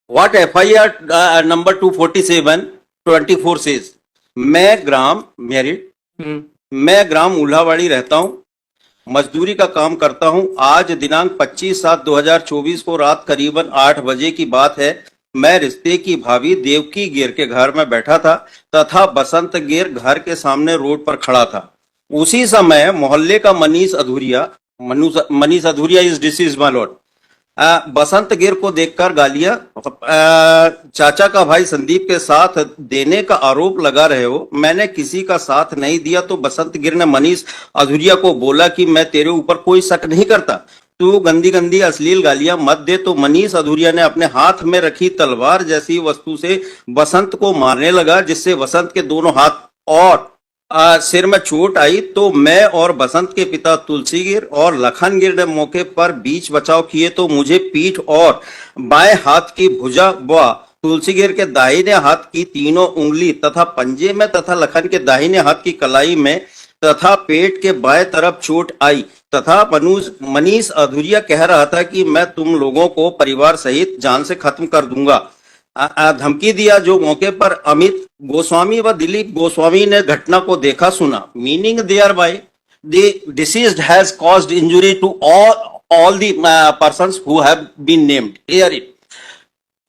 What FIR number 247 24 says, मैं ग्राम married, मैं ग्राम उल्हावाड़ी रहता हूँ, मजदूरी का काम करता हूँ। आज दिनांक 25/7/2024 को रात करीबन 8 बजे की बात है। मैं रिश्ते की भाभी देवकी गिर के घर में बैठा था तथा बसंत गिर घर के सामने रोड पर खड़ा था। उसी समय मोहल्ले का Manish Adhuriya is disease my lord, Basant Gir को देखकर गालियां चाचा का भाई संदीप के साथ देने का आरोप लगा रहे हो। मैंने किसी का साथ नहीं दिया तो बसंत गिर ने मनीष अधूरिया को बोला कि मैं तेरे ऊपर कोई शक नहीं करता, तू गंदी गंदी अश्लील गालियां मत दे। तो मनीष अधूरिया ने अपने हाथ में रखी तलवार जैसी वस्तु से बसंत को मारने लगा, जिससे बसंत के दोनों हाथ और सिर में चोट आई। तो मैं और बसंत के पिता तुलसी गिर और लखन गिर ने मौके पर बीच बचाव किए तो मुझे पीठ और बाएं हाथ की भुजा व तुलसी गिर के दाहिने हाथ की तीनों उंगली तथा पंजे में तथा लखन के दाहिने हाथ की कलाई में तथा पेट के बाएं तरफ चोट आई तथा मनीष अधूरिया कह रहा था कि मैं तुम लोगों को परिवार सहित जान से खत्म कर दूंगा, धमकी दिया। जो मौके पर अमित गोस्वामी व दिलीप गोस्वामी ने घटना को देखा सुना, meaning thereby the deceased has caused injury to all the persons who have been named. Hear it.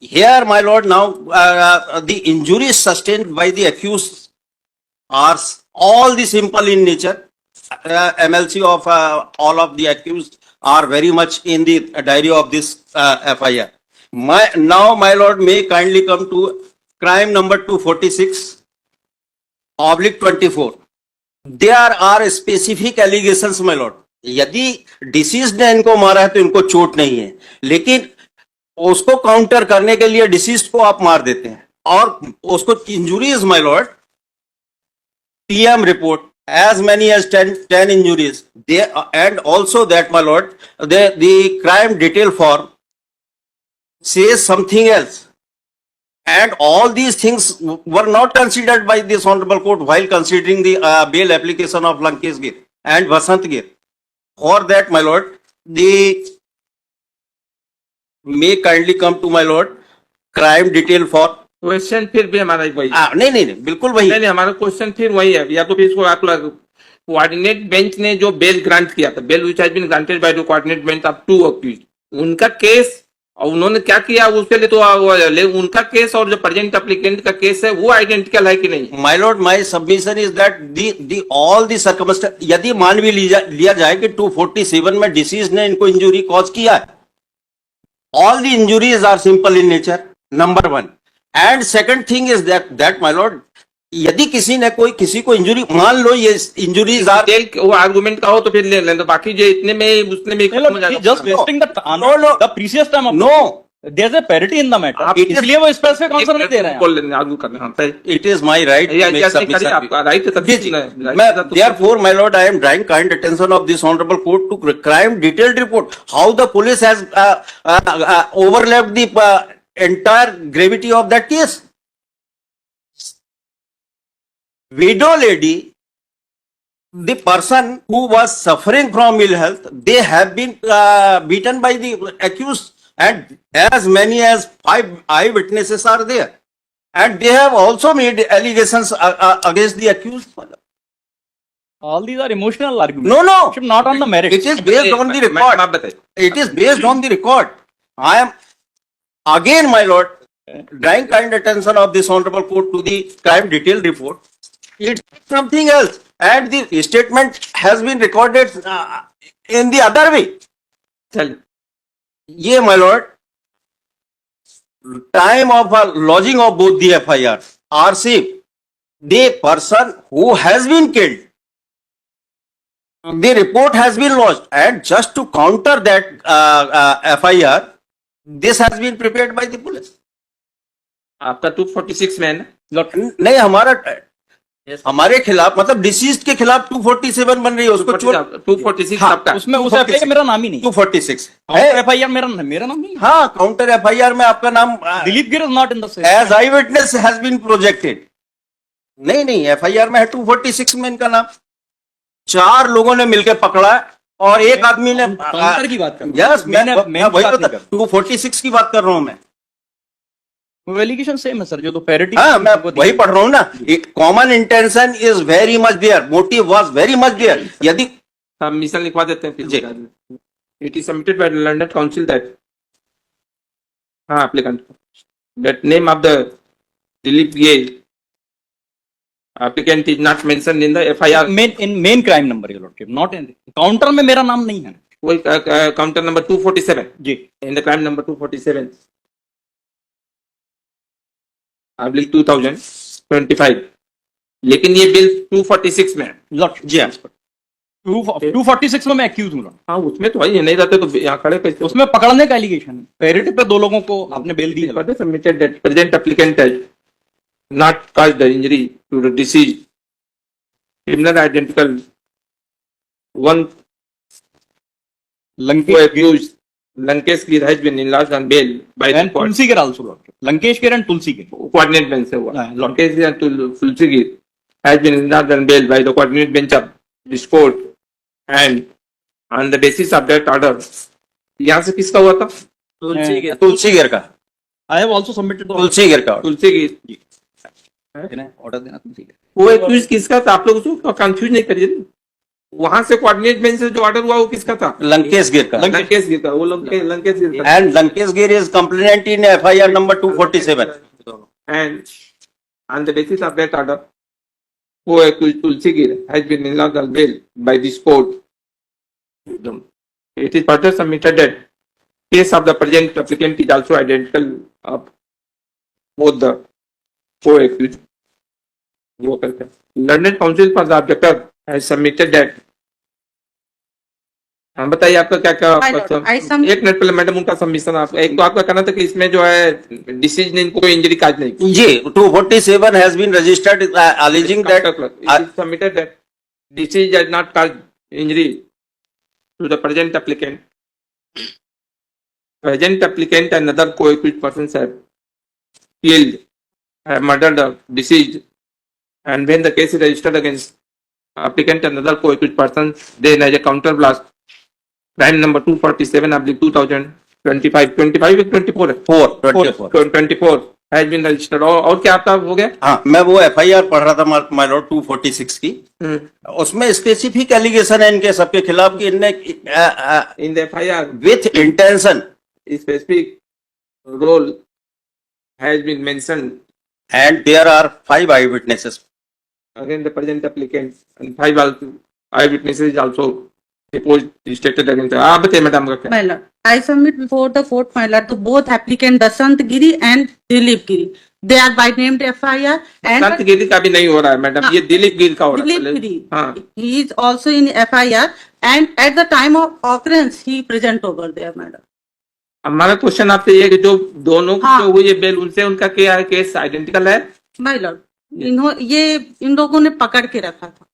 Here, my lord, now the injuries sustained by the accused are all the simple in nature. MLC of all of the accused are very much in the diary of this FIR. Now, my lord, may kindly come to crime number 246/24. There are specific allegations, my lord. यदि deceased ने इनको मारा है तो इनको चोट नहीं है, लेकिन उसको काउंटर करने के लिए डिसीज्ड को आप मार देते हैं और उसको injuries, my Lord, PM report as many as 10 injuries. And also that, my lord, the crime detail form says something else. And all these things were not considered by this honorable court while considering the bail application of Lankesh Gir and Vasant Gir. For that, my lord, may kindly come to, my lord, crime detail for question फिर भी हमारा वही नहीं, बिल्कुल वही। नहीं, हमारा question फिर वही है, या तो फिर इसको आप कोऑर्डिनेट बेंच ने जो बेल ग्रांट किया था, bail which has been granted by the coordinate bench of 2 accused, उनका केस और उन्होंने क्या किया उसके लिए तो उनका केस और जो प्रेजेंट एप्लीकेंट का केस है वो आइडेंटिकल है कि नहीं? My Lord, my submission is that the all the circumstance, यदि मान भी लिया जाए कि 247 में डिसीज ने इनको इंजुरी कॉज किया है, all the injuries are simple in nature, number 1। And second thing is that my lord, यदि किसी को इंजुरी, मान लो ये इंजुरीज आर वो आर्गुमेंट का हो तो फिर ले लें, तो बाकी जो इतने में उसने में just wasting the precious time of no, there's a parity in the matter. इसलिए वो स्पेसिफिक आंसर नहीं दे रहे हैं। बोल लेने आर्गू करने, हाँ, it is my right to make submission. आपका राइट है, Therefore, my lord, I am drawing kind attention of this honorable court to crime detailed report, how the police has overlapped the entire gravity of that case. Widow lady, the person who was suffering from ill health, they have been beaten by the accused, and as many as 5 eyewitnesses are there, and they have also made allegations against the accused. All these are emotional arguments. No, not on the merit. it is based on the record. It is based on the record. I am again, my lord, drawing kind attention of this honorable court to the crime detailed report. It's something else, and the statement has been recorded in the other way. चल Yeah, my lord, time of lodging of both the FIRs are same. The person who has been killed, the report has been lodged, and just to counter that FIR, this has been prepared by the police. आपका 246 में है ना? नहीं, हमारे खिलाफ, मतलब deceased के खिलाफ 247 बन रही है, उसको 246 हाँ, आपका उसमें उस FIR मेरा नाम ही नहीं। 246 काउंटर FIR मेरा नाम नहीं। हाँ, काउंटर FIR में आपका नाम Dilip Gir is not in the same as eyewitness has been projected. नहीं, FIR में है 246 में इनका नाम। 4 लोगों ने मिलकर पकड़ा और एक आदमी ने काउंटर की बात कर। यस, मैं वही 246 की बात कर रहा हूं मैं। वो एलिगेशन सेम है सर, जो तो पैरिटी हाँ, मैं वही पढ़ रहा हूँ ना। Common intention is very much there, motive was very much there. यदि हम मिशन लिखवा देते हैं जी। फिर। It is submitted by learned counsel that, हाँ applicant, that name of the Dilip Gel applicant is not mentioned in the FIR. Main crime number your lordship, not in counter में मेरा नाम नहीं है वही काउंटर नंबर 247 जी। in the crime number 247 I believe 2025, लेकिन ये बिल 246 में है। लॉर्डशिप जी हाँ, 246 में मैं एक्यूज हूँ लॉर्ड। हाँ उसमें तो है, नहीं रहते तो यहाँ खड़े कैसे। उसमें पकड़ने का एलिगेशन है, पैरिटी पे 2 लोगों को आपने बेल दी है। Submitted that present applicant has not caused the injury to the deceased, criminal identical one who accused Lankesh Gir has been enlarged on bail by the court. तुलसी गिर आल्सो लॉर्डशिप, लंकेश गिर and तुलसी गिर। Coordinate bench से हुआ। हाँ, Lankesh Gir and Tulsi Gir has been enlarged on bail by the coordinate bench of this court, and on the basis of that order, यहाँ से किसका हुआ था? तुलसी गिर का, आई हैव आल्सो सबमिटेड तुलसी गिर का। तुलसी गिर। ऑर्डर देना तुलसी गिर। वो एक्यूज किसका था? आप लोग उसको कंफ्यूज नहीं करिए ना। वहां से कोऑर्डिनेट बेंच से जो ऑर्डर हुआ वो किसका था? लंकेश गिर का। लंकेश गिर का। वो लंकेश गिर का। एंड लंकेश गिर is complainant in FIR number 247। And on the basis of that order, who accused Tulsi Gir has been enlarged on bail by this court. It is further submitted that case of the present applicant is also identical of both the co-accused. वो करते हैं। London Council for the Objector has submitted that. हाँ बताइए आपका क्या क्या एक minute पहले मैडम उनका सबमिशन। आप एक तो आपका कहना था कि इसमें जो है डिसीज ने इनको इंजरी काज नहीं की। जी, 247 has been registered alleging that submitted that disease has not caused injury to the present applicant. Present applicant and other co-accused persons have killed, have murdered the deceased, and when the case is registered against applicant and other co-accused persons, then as a counter blast, crime number 247 of 2025, 25 or 24 है? 24 has been registered। और क्या आपका हो गया? हाँ, मैं वो FIR पढ़ रहा था माय लॉर्ड 246 की। उसमें स्पेसिफिक एलिगेशन है इनके सबके खिलाफ कि इनने in the FIR with intention specific role has been mentioned and there are 5 eyewitnesses against the present applicant and 5 eyewitnesses also deposed stated against them। आप बताइए मैडम का क्या? My lord, I submit before the court, my lord, to both applicant Dasant Giri and Dilip Giri. They are by named FIR and संत गिरी का भी नहीं हो रहा है मैडम, ये दिलीप गिर का हो रहा है। Dilip Giri. हाँ, He is also in FIR and at the time of occurrence he present over there, madam. हमारा क्वेश्चन आपसे ये है कि जो दोनों हाँ। जो हुई है बेल उनसे उनका क्या है, केस आइडेंटिकल है? My lord, इन लोगों ने पकड़ के रखा था।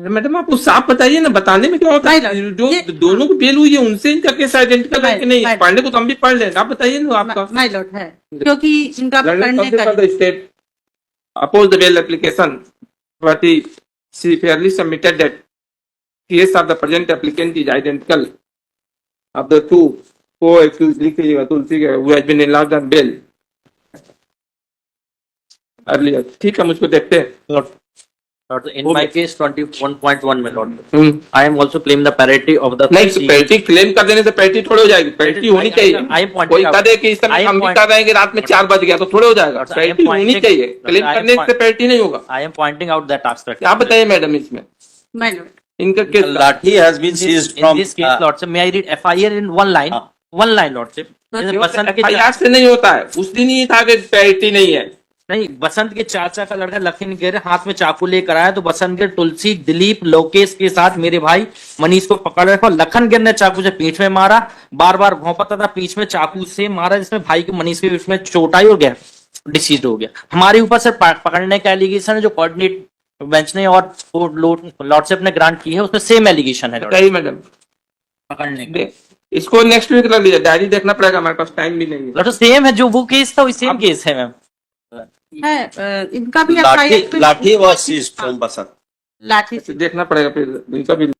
मैडम आप उस साफ बताइए ना, बताने में क्या होता है? नहीं, जो ये- दोनों को बेल हुई है उनसे इनका केस आइडेंटिकल है कि नहीं? नहीं। पढ़ने को तो हम भी पढ़ लें, आप बताइए ना आपका। My lord है, क्योंकि इनका London पकड़ने Council का for the State opposed the bail application, but she fairly submitted that case of the present applicant is identical of the two co-accused लिख लीजिएगा तुलसी के, who has been enlarged on bail earlier। ठीक है, मुझको देखते हैं। Lord, in my case 21.1 में Lord, hmm. I am also claim the parity of the नहीं, पैटी क्लेम कर देने से पैटी थोड़े हो जाएगी, पैटी होनी चाहिए। I am pointing कोई out- कह दे कि इस तरह I am हम भी point- कर रहे हैं कि रात में 4 बज गया तो थोड़े हो जाएगा, Sir, I am पैटी होनी pointing- चाहिए। क्लेम Sir, I am करने से point- पैटी नहीं होगा। I am pointing out that aspect. आप बताइए मैडम इसमें My lord, इनका केस लाठी has been seized In from this case, Lordship, may I read FIR in one line? हाँ। One line, Lordship. जैसे बसंत के FIR से नहीं होता है, उस दिन ही था कि पैटी नहीं है। नहीं, बसंत के चाचा का लड़का लखन गिर हाथ में चाकू लेकर आया, तो बसंत गिर तुलसी, दिलीप, लोकेश के साथ मेरे भाई मनीष को पकड़ रखा। लखन गिर ने चाकू से पीठ में मारा, बार बार भौंकता था, पीठ में चाकू से मारा, जिसमें भाई के मनीष के उसमें चोट आई और गया, डिसीज हो गया। हमारे ऊपर से पकड़ने का एलिगेशन है जो कोऑर्डिनेट बेंच ने और लॉर्डशिप ने ग्रांट की है, उसमें सेम एलिगेशन है बताइए मैडम। पकड़ने का। इसको नेक्स्ट वीक रख लीजिए, डायरी देखना पड़ेगा, हमारे पास टाइम भी नहीं है। लॉर्डशिप सेम है, जो वो केस था वही सेम केस है मैम। है इनका भी लाठी FIR लाठी was seized from Basant। लाठी से देखना पड़ेगा फिर इनका भी।